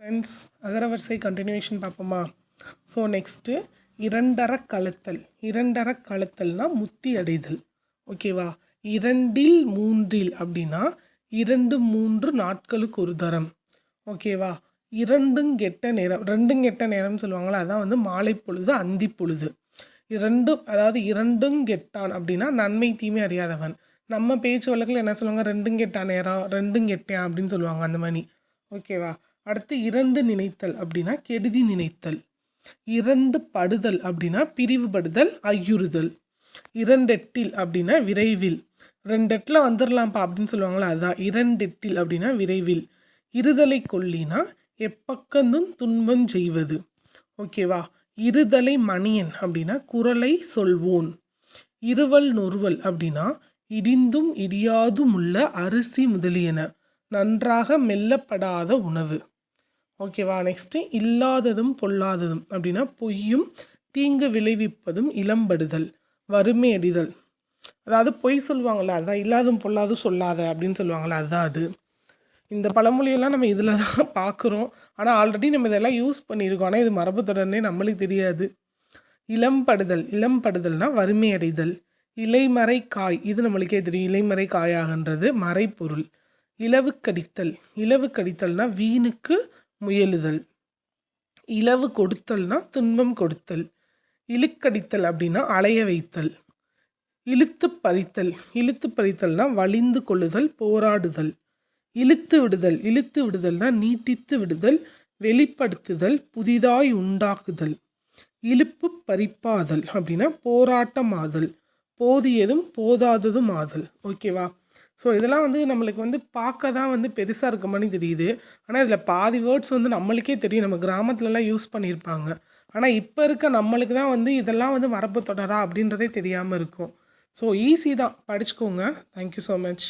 Friends, அகரவரிசை continuation பார்ப்போமா? So next இரண்டர கழுத்தல்னா முத்தி அடைதல். ஓகேவா? இரண்டில் மூன்றில் அப்படின்னா 2-3 நாட்களுக்கு ஒரு தரம். ஓகேவா? ரெண்டுங்கெட்ட நேரம்னு சொல்லுவாங்களா, அதான் வந்து மாலை பொழுது அந்தி பொழுது. இரண்டுங்கெட்டான் அப்படின்னா நன்மை தீமை அறியாதவன். நம்ம பேச்சு வழக்கில் என்ன சொல்லுவாங்க, ரெண்டுங்கெட்டான் நேரம், ரெண்டுங்கெட்டான் அப்படின்னு சொல்லுவாங்க, அந்த மாதிரி. ஓகேவா? அடுத்து இரண்டு நினைத்தல் அப்படின்னா கெடுதி நினைத்தல். இரண்டு படுதல் அப்படின்னா பிரிவுபடுதல், ஐயுறுதல். இரண்டெட்டில் அப்படின்னா விரைவில். ரெண்டெட்டில் வந்துடலாம்ப்பா அப்படின்னு சொல்லுவாங்களா, அதுதான் இரண்டெட்டில் அப்படின்னா விரைவில். இருதலை கொல்லினா எப்பக்கந்தும் துன்பம் செய்வது. ஓகேவா? இருதலை மணியன் அப்படின்னா குரலை சொல்வோன். இருவல் நொறுவல் அப்படின்னா இடிந்தும் இடியாதும் உள்ள அரிசி முதலியன, நன்றாக மெல்லப்படாத உணவு. ஓகேவா? நெக்ஸ்ட்டு இல்லாததும் பொல்லாததும் அப்படின்னா பொய்யும் தீங்கு விளைவிப்பதும் இளம்படுதல், வறுமை அடிதல். அதாவது பொய் சொல்லுவாங்கள்ல, அதுதான் இல்லாதும் பொல்லாதும் சொல்லாத அப்படின்னு சொல்லுவாங்கள்ல, அதுதான் அது. இந்த பழமொழியெல்லாம் நம்ம இதில் தான் பார்க்குறோம். ஆனால் ஆல்ரெடி நம்ம இதெல்லாம் யூஸ் பண்ணியிருக்கோம். ஆனால் இது மரபு தொடர்னே நம்மளுக்கு தெரியாது. இளம்படுதல்னா வறுமை அடைதல். இலைமறை காய், இது நம்மளுக்கே தெரியும். இலைமறை காயாகன்றது மறைப்பொருள். இலவு கடித்தல்னா வீணுக்கு முயலுதல். இலவு கொடுத்தல்னா துன்பம் கொடுத்தல். இழுக்கடித்தல் அப்படின்னா அலைய வைத்தல். இழுத்து பறித்தல்னா வலிந்து கொள்ளுதல், போராடுதல். இழுத்து விடுதல்னா நீட்டித்து விடுதல், வெளிப்படுத்துதல், புதிதாய் உண்டாக்குதல். இழுப்பு பறிப்பாதல் அப்படின்னா போராட்டமாதல், போதியதும் போதாததும் ஆதல். ஓகேவா? ஸோ இதெல்லாம் வந்து நம்மளுக்கு பார்க்க தான் பெருசாக இருக்க மாதிரி தெரியுது. ஆனால் இதில் பாதி வேர்ட்ஸ் நம்மளுக்கே தெரியும், நம்ம கிராமத்துலலாம் யூஸ் பண்ணியிருப்பாங்க. ஆனால் இப்போ இருக்க நம்மளுக்கு தான் இதெல்லாம் மரபு தொடரா அப்படின்றதே தெரியாமல் இருக்கும். ஸோ ஈஸி தான், படிச்சுக்கோங்க. Thank you so much.